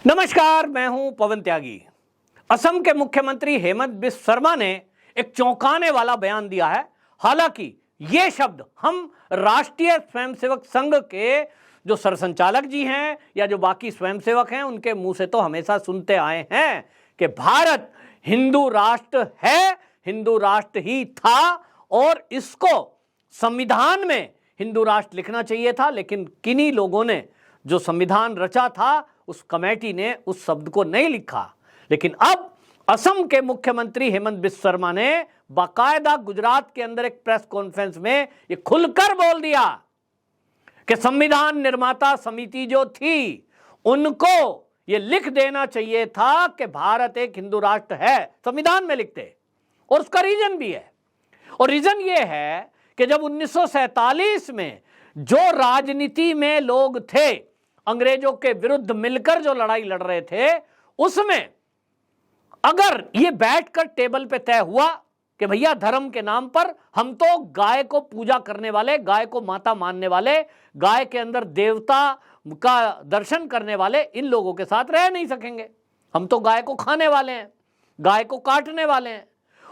नमस्कार, मैं हूं पवन त्यागी। असम के मुख्यमंत्री हेमंत बिस्व शर्मा ने एक चौंकाने वाला बयान दिया है। हालांकि ये शब्द हम राष्ट्रीय स्वयंसेवक संघ के जो सरसंचालक जी हैं या जो बाकी स्वयंसेवक हैं उनके मुंह से तो हमेशा सुनते आए हैं कि भारत हिंदू राष्ट्र है, हिंदू राष्ट्र ही था और इसको संविधान में हिंदू राष्ट्र लिखना चाहिए था। लेकिन किन्हीं लोगों ने जो संविधान रचा था उस कमेटी ने उस शब्द को नहीं लिखा। लेकिन अब असम के मुख्यमंत्री हेमंत बिस्व शर्मा ने बाकायदा गुजरात के अंदर एक प्रेस कॉन्फ्रेंस में ये खुलकर बोल दिया कि संविधान निर्माता समिति जो थी उनको ये लिख देना चाहिए था कि भारत एक हिंदू राष्ट्र है, संविधान में लिखते। और उसका रीजन भी है, और रीजन ये है कि जब 1947 में जो राजनीति में लोग थे, अंग्रेजों के विरुद्ध मिलकर जो लड़ाई लड़ रहे थे, उसमें अगर ये बैठकर टेबल पे तय हुआ कि भैया धर्म के नाम पर हम तो गाय को पूजा करने वाले, गाय को माता मानने वाले, गाय के अंदर देवता का दर्शन करने वाले इन लोगों के साथ रह नहीं सकेंगे, हम तो गाय को खाने वाले हैं, गाय को काटने वाले हैं।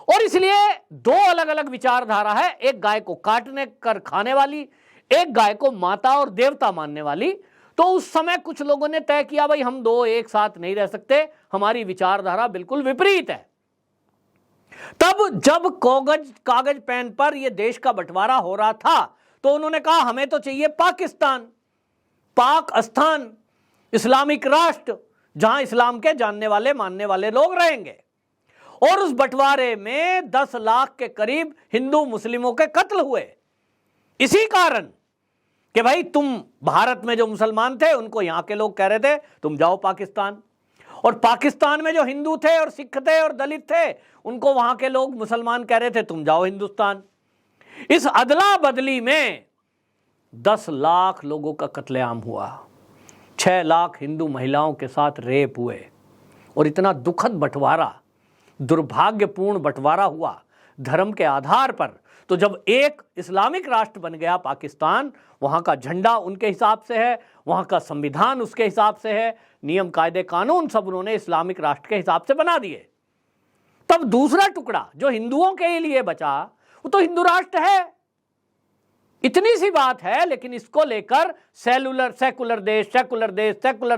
और इसलिए दो अलग अलग विचारधारा है, एक गाय को काटने कर खाने वाली, एक गाय को माता और देवता मानने वाली। तो उस समय कुछ लोगों ने तय किया भाई हम दो एक साथ नहीं रह सकते, हमारी विचारधारा बिल्कुल विपरीत है। तब जब कागज पेन पर यह देश का बंटवारा हो रहा था तो उन्होंने कहा हमें तो चाहिए पाकिस्तान, पाक स्थान, इस्लामिक राष्ट्र, जहां इस्लाम के जानने वाले मानने वाले लोग रहेंगे। और उस बंटवारे में 10 लाख के करीब हिंदू मुस्लिमों के कत्ल हुए, इसी कारण कि भाई तुम भारत में जो मुसलमान थे उनको यहां के लोग कह रहे थे तुम जाओ पाकिस्तान, और पाकिस्तान में जो हिंदू थे और सिख थे और दलित थे उनको वहां के लोग मुसलमान कह रहे थे तुम जाओ हिंदुस्तान। इस अदला बदली में 10 लाख लोगों का कत्लेआम हुआ, 6 लाख हिंदू महिलाओं के साथ रेप हुए। और इतना दुखद बंटवारा, दुर्भाग्यपूर्ण बंटवारा हुआ धर्म के आधार पर। तो जब एक इस्लामिक राष्ट्र बन गया पाकिस्तान, वहां का झंडा उनके हिसाब से है, वहां का संविधान उसके हिसाब से है, नियम कायदे कानून सब उन्होंने इस्लामिक राष्ट्र के हिसाब से बना दिए। तब दूसरा टुकड़ा जो हिंदुओं के लिए बचा वो तो हिंदू राष्ट्र है, इतनी सी बात है। लेकिन इसको लेकर सेकुलर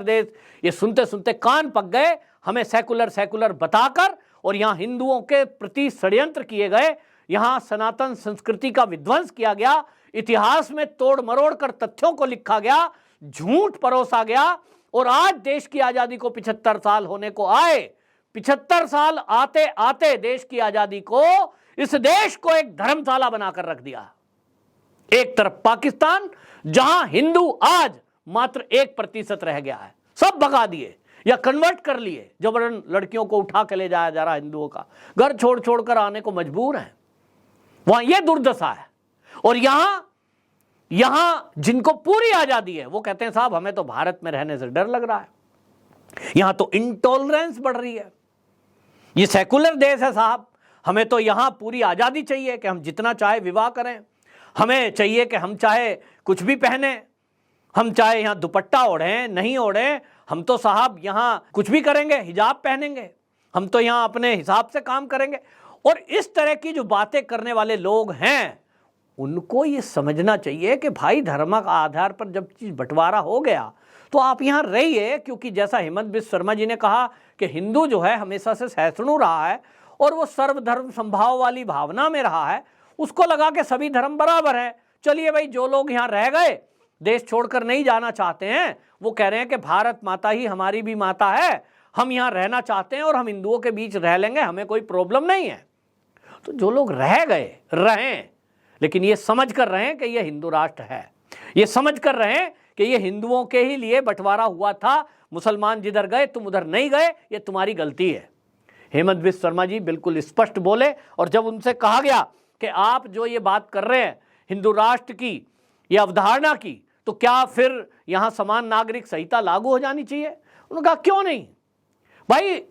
देश, ये सुनते सुनते कान पक गए। हमें सेकुलर बताकर और यहां हिंदुओं के प्रति षड्यंत्र किए गए, यहां सनातन संस्कृति का विध्वंस किया गया, इतिहास में तोड़ मरोड़ कर तथ्यों को लिखा गया, झूठ परोसा गया। और आज देश की आजादी को 75 साल होने को आए, 75 साल आते आते देश की आजादी को, इस देश को एक धर्मशाला बनाकर रख दिया। एक तरफ पाकिस्तान जहां हिंदू आज मात्र 1% रह गया है, सब भगा दिए या कन्वर्ट कर लिए, जबरन लड़कियों को उठा के ले जाया जा रहा है, हिंदुओं का घर छोड़ छोड़ कर आने को मजबूर है, वहां यह दुर्दशा है। और यहां जिनको पूरी आजादी है वो कहते हैं साहब हमें तो भारत में रहने से डर लग रहा है, यहां तो इंटॉलरेंस बढ़ रही है, ये सेकुलर देश है साहब, हमें तो यहां पूरी आजादी चाहिए कि हम जितना चाहे विवाह करें, हमें चाहिए कि हम चाहे कुछ भी पहने, हम चाहे यहां दुपट्टा ओढ़ें नहीं ओढ़ें, हम तो साहब यहां कुछ भी करेंगे, हिजाब पहनेंगे, हम तो यहां अपने हिसाब से काम करेंगे। और इस तरह की जो बातें करने वाले लोग हैं उनको ये समझना चाहिए कि भाई धर्म का आधार पर जब चीज बंटवारा हो गया तो आप यहां रहिए। क्योंकि जैसा हेमंत बिस्व शर्मा जी ने कहा कि हिंदू जो है हमेशा से सहिष्णु रहा है और वो सर्वधर्म संभाव वाली भावना में रहा है, उसको लगा कि सभी धर्म बराबर है। चलिए भाई, जो लोग यहां रह गए, देश छोड़कर नहीं जाना चाहते हैं, वो कह रहे हैं कि भारत माता ही हमारी भी माता है, हम यहां रहना चाहते हैं और हम हिंदुओं के बीच रह लेंगे, हमें कोई प्रॉब्लम नहीं है। तो जो लोग रह गए रहें, लेकिन ये समझ कर रहें कि ये हिंदू राष्ट्र है, ये समझ कर रहें कि ये हिंदुओं के ही लिए बंटवारा हुआ था, मुसलमान जिधर गए तुम उधर नहीं गए, ये तुम्हारी गलती है। हेमंत बिस्व शर्मा जी बिल्कुल स्पष्ट बोले। और जब उनसे कहा गया कि आप जो ये बात कर रहे हैं हिंदू राष्ट्र की, ये अवधारणा की, तो क्या फिर यहां समान नागरिक संहिता लागू हो जानी चाहिए? उन्होंने कहा क्यों नहीं भाई,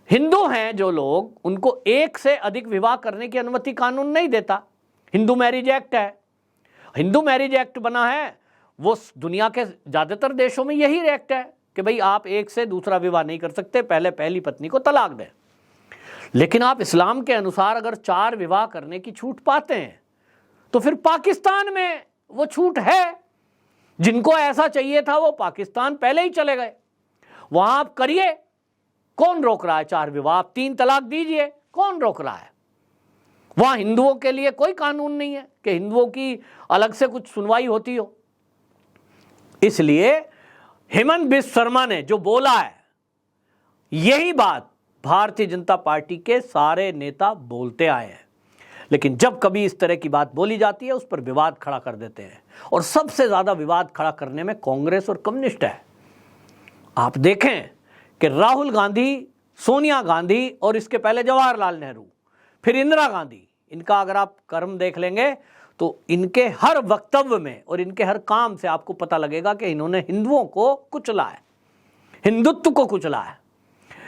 हिंदू हैं जो लोग, उनको एक से अधिक विवाह करने की अनुमति कानून नहीं देता। हिंदू मैरिज एक्ट है, हिंदू मैरिज एक्ट बना है, वो दुनिया के ज्यादातर देशों में यही एक्ट है कि भाई आप एक से दूसरा विवाह नहीं कर सकते, पहले पहली पत्नी को तलाक दें। लेकिन आप इस्लाम के अनुसार अगर 4 विवाह करने की छूट पाते हैं तो फिर पाकिस्तान में वो छूट है। जिनको ऐसा चाहिए था वो पाकिस्तान पहले ही चले गए, वहां आप करिए, कौन रोक रहा है? 4 विवाह, 3 तलाक दीजिए, कौन रोक रहा है? वहां हिंदुओं के लिए कोई कानून नहीं है कि हिंदुओं की अलग से कुछ सुनवाई होती हो। इसलिए हेमंत बिस्व शर्मा ने जो बोला है, यही बात भारतीय जनता पार्टी के सारे नेता बोलते आए हैं, लेकिन जब कभी इस तरह की बात बोली जाती है उस पर विवाद खड़ा कर देते हैं। और सबसे ज्यादा विवाद खड़ा करने में कांग्रेस और कम्युनिस्ट है। आप देखें कि राहुल गांधी, सोनिया गांधी और इसके पहले जवाहरलाल नेहरू, फिर इंदिरा गांधी, इनका अगर आप कर्म देख लेंगे तो इनके हर वक्तव्य में और इनके हर काम से आपको पता लगेगा कि इन्होंने हिंदुओं को कुचला है, हिंदुत्व को कुचला है,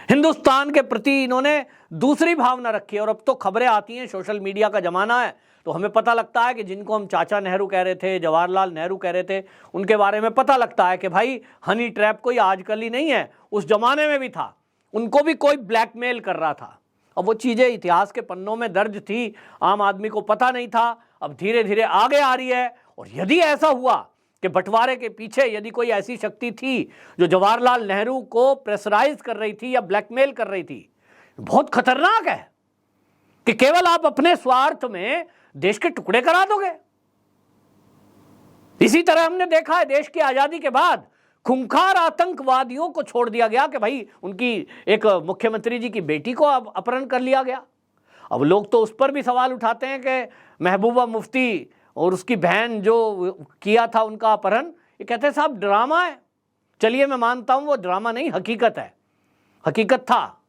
हिंदुस्तान के प्रति इन्होंने दूसरी भावना रखी है। और अब तो खबरें आती हैं, सोशल मीडिया का जमाना है, तो हमें पता लगता है कि जिनको हम चाचा नेहरू कह रहे थे, जवाहरलाल नेहरू कह रहे थे, उनके बारे में पता लगता है कि भाई हनी ट्रैप कोई आजकल ही नहीं है, उस जमाने में भी था, उनको भी कोई ब्लैकमेल कर रहा था। अब वो चीजें इतिहास के पन्नों में दर्ज थी, आम आदमी को पता नहीं था, अब धीरे धीरे आगे आ रही है। और यदि ऐसा हुआ कि बंटवारे के पीछे यदि कोई ऐसी शक्ति थी जो जवाहरलाल नेहरू को प्रेशराइज कर रही थी या ब्लैकमेल कर रही थी, बहुत खतरनाक है कि केवल आप अपने स्वार्थ में देश के टुकड़े करा दोगे। इसी तरह हमने देखा है देश की आजादी के बाद खूंखार आतंकवादियों को छोड़ दिया गया कि भाई उनकी एक मुख्यमंत्री जी की बेटी को अब अपहरण कर लिया गया। अब लोग तो उस पर भी सवाल उठाते हैं कि महबूबा मुफ्ती और उसकी बहन जो किया था उनका अपहरण, ये कहते हैं साहब ड्रामा है। चलिए मैं मानता हूं वो ड्रामा नहीं, हकीकत है, हकीकत था।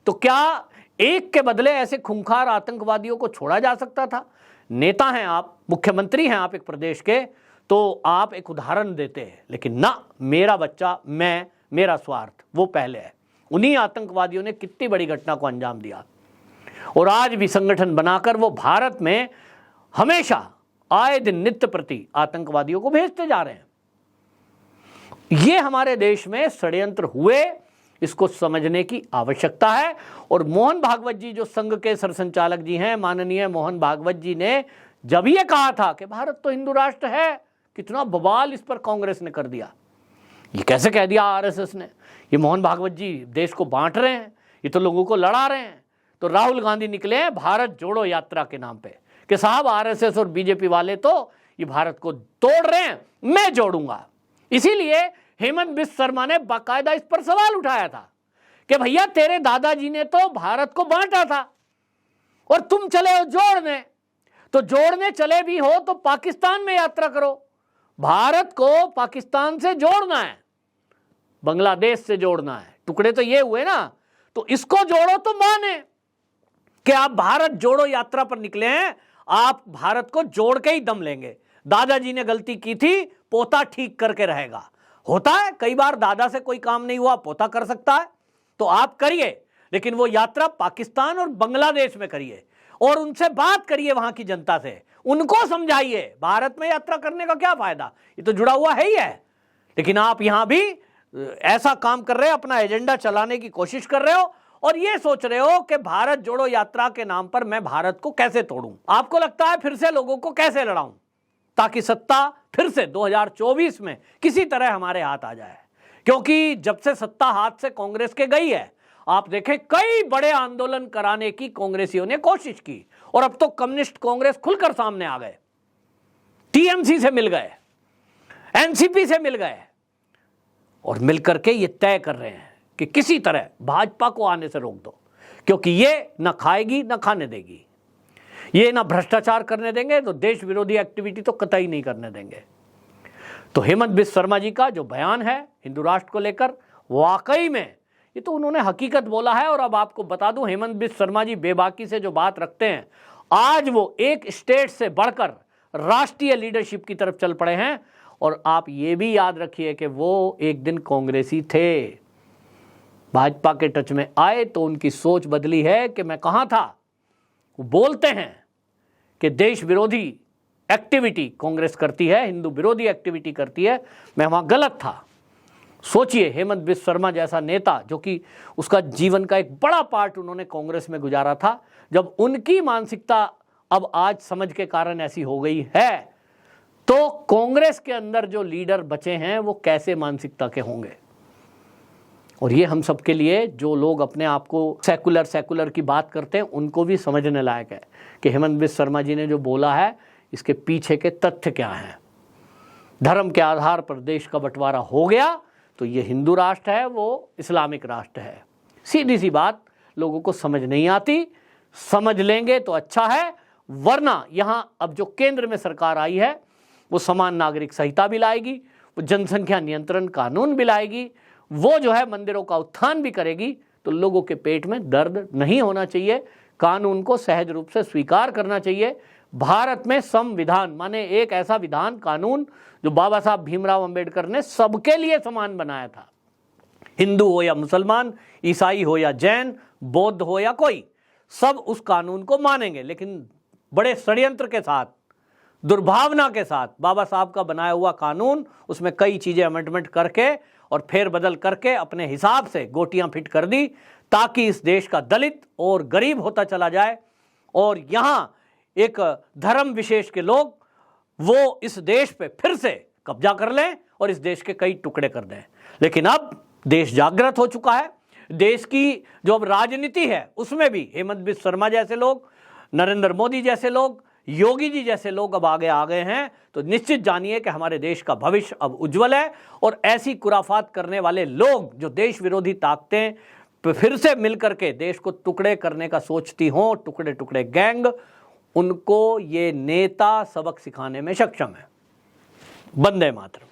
तो क्या एक के बदले ऐसे खूंखार आतंकवादियों को छोड़ा जा सकता था? नेता हैं आप, मुख्यमंत्री हैं आप एक प्रदेश के, तो आप एक उदाहरण देते हैं, लेकिन ना, मेरा बच्चा, मैं, मेरा स्वार्थ, वो पहले है। उन्हीं आतंकवादियों ने कितनी बड़ी घटना को अंजाम दिया और आज भी संगठन बनाकर वो भारत में हमेशा आए दिन नित्य प्रति आतंकवादियों को भेजते जा रहे हैं। ये हमारे देश में षड्यंत्र हुए, इसको समझने की आवश्यकता है। और मोहन भागवत जी जो संघ के सरसंचालक जी हैं, माननीय मोहन भागवत जी ने जब ये कहा था कि भारत तो हिंदू राष्ट्र है, कितना बवाल इस पर कांग्रेस ने कर दिया। ये कैसे कह दिया आरएसएस ने? ये मोहन भागवत जी देश को बांट रहे हैं, ये तो लोगों को लड़ा रहे हैं। तो राहुल गांधी निकले हैं भारत जोड़ो यात्रा के नाम पे कि साहब आरएसएस और बीजेपी वाले तो ये भारत को तोड़ रहे हैं, मैं जोड़ूंगा। इसीलिए हेमंत बिस्व शर्मा ने बाकायदा इस पर सवाल उठाया था कि भैया तेरे दादाजी ने तो भारत को बांटा था और तुम चले हो जोड़ने, तो जोड़ने चले भी हो तो पाकिस्तान में यात्रा करो। भारत को पाकिस्तान से जोड़ना है, बांग्लादेश से जोड़ना है, टुकड़े तो ये हुए ना, तो इसको जोड़ो तो माने कि आप भारत जोड़ो यात्रा पर निकले हैं, आप भारत को जोड़ के ही दम लेंगे। दादाजी ने गलती की थी, पोता ठीक करके रहेगा। होता है कई बार, दादा से कोई काम नहीं हुआ, पोता कर सकता है, तो आप करिए, लेकिन वो यात्रा पाकिस्तान और बांग्लादेश में करिए और उनसे बात करिए, वहां की जनता से, उनको समझाइए भारत में यात्रा करने का क्या फायदा, ये तो जुड़ा हुआ है ही है। लेकिन आप यहां भी ऐसा काम कर रहे हो, अपना एजेंडा चलाने की कोशिश कर रहे हो और ये सोच रहे हो कि भारत जोड़ो यात्रा के नाम पर मैं भारत को कैसे तोड़ूं। आपको लगता है फिर से लोगों को कैसे लड़ाऊं ताकि सत्ता फिर से 2024 में किसी तरह हमारे हाथ आ जाए। क्योंकि जब से सत्ता हाथ से कांग्रेस के गई है, आप देखें कई बड़े आंदोलन कराने की कांग्रेसियों ने कोशिश की और अब तो कम्युनिस्ट कांग्रेस खुलकर सामने आ गए, टीएमसी से मिल गए, एनसीपी से मिल गए और मिलकर के ये तय कर रहे हैं कि किसी तरह भाजपा को आने से रोक दो, क्योंकि ये ना खाएगी ना खाने देगी, ये ना भ्रष्टाचार करने देंगे, तो देश विरोधी एक्टिविटी तो कतई नहीं करने देंगे। तो हेमंत बिस्व शर्मा जी का जो बयान है हिंदू राष्ट्र को लेकर, वाकई में ये तो उन्होंने हकीकत बोला है। और अब आपको बता दूं, हेमंत बिस्व शर्मा जी बेबाकी से जो बात रखते हैं, आज वो एक स्टेट से बढ़कर राष्ट्रीय लीडरशिप की तरफ चल पड़े हैं। और आप ये भी याद रखिए कि वो एक दिन कांग्रेसी थे, भाजपा के टच में आए तो उनकी सोच बदली है कि मैं कहां था। वो बोलते हैं कि देश विरोधी एक्टिविटी कांग्रेस करती है, हिंदू विरोधी एक्टिविटी करती है, मैं वहां गलत था। सोचिए, हेमंत बिस्व शर्मा जैसा नेता, जो कि उसका जीवन का एक बड़ा पार्ट उन्होंने कांग्रेस में गुजारा था, जब उनकी मानसिकता अब आज समझ के कारण ऐसी हो गई है, तो कांग्रेस के अंदर जो लीडर बचे हैं वो कैसे मानसिकता के होंगे। और ये हम सबके लिए, जो लोग अपने आप को सेकुलर की बात करते हैं, उनको भी समझने लायक है कि हेमंत बिस्व शर्मा जी ने जो बोला है इसके पीछे के तथ्य क्या हैं। धर्म के आधार पर देश का बंटवारा हो गया तो ये हिंदू राष्ट्र है, वो इस्लामिक राष्ट्र है। सीधी सी बात, लोगों को समझ नहीं आती, समझ लेंगे तो अच्छा है, वरना यहाँ अब जो केंद्र में सरकार आई है वो समान नागरिक संहिता भी लाएगी, वो जनसंख्या नियंत्रण कानून भी लाएगी, वो जो है मंदिरों का उत्थान भी करेगी। तो लोगों के पेट में दर्द नहीं होना चाहिए, कानून को सहज रूप से स्वीकार करना चाहिए। भारत में संविधान माने एक ऐसा विधान कानून जो बाबा साहब भीमराव अंबेडकर ने सबके लिए समान बनाया था। हिंदू हो या मुसलमान, ईसाई हो या जैन, बौद्ध हो या कोई, सब उस कानून को मानेंगे। लेकिन बड़े षड्यंत्र के साथ, दुर्भावना के साथ बाबा साहब का बनाया हुआ कानून, उसमें कई चीजें अमेंडमेंट करके और फेर बदल करके अपने हिसाब से गोटियां फिट कर दी, ताकि इस देश का दलित और गरीब होता चला जाए और यहां एक धर्म विशेष के लोग वो इस देश पे फिर से कब्जा कर लें और इस देश के कई टुकड़े कर दें। लेकिन अब देश जागृत हो चुका है। देश की जो अब राजनीति है उसमें भी हेमंत बिस्व शर्मा जैसे लोग, नरेंद्र मोदी जैसे लोग, योगी जी जैसे लोग अब आगे आ गए हैं। तो निश्चित जानिए कि हमारे देश का भविष्य अब उज्जवल है। और ऐसी कुराफात करने वाले लोग जो देश विरोधी ताकतें फिर से मिलकर के देश को टुकड़े करने का सोचती हों, टुकड़े टुकड़े गैंग, उनको ये नेता सबक सिखाने में सक्षम है। वंदे मातरम।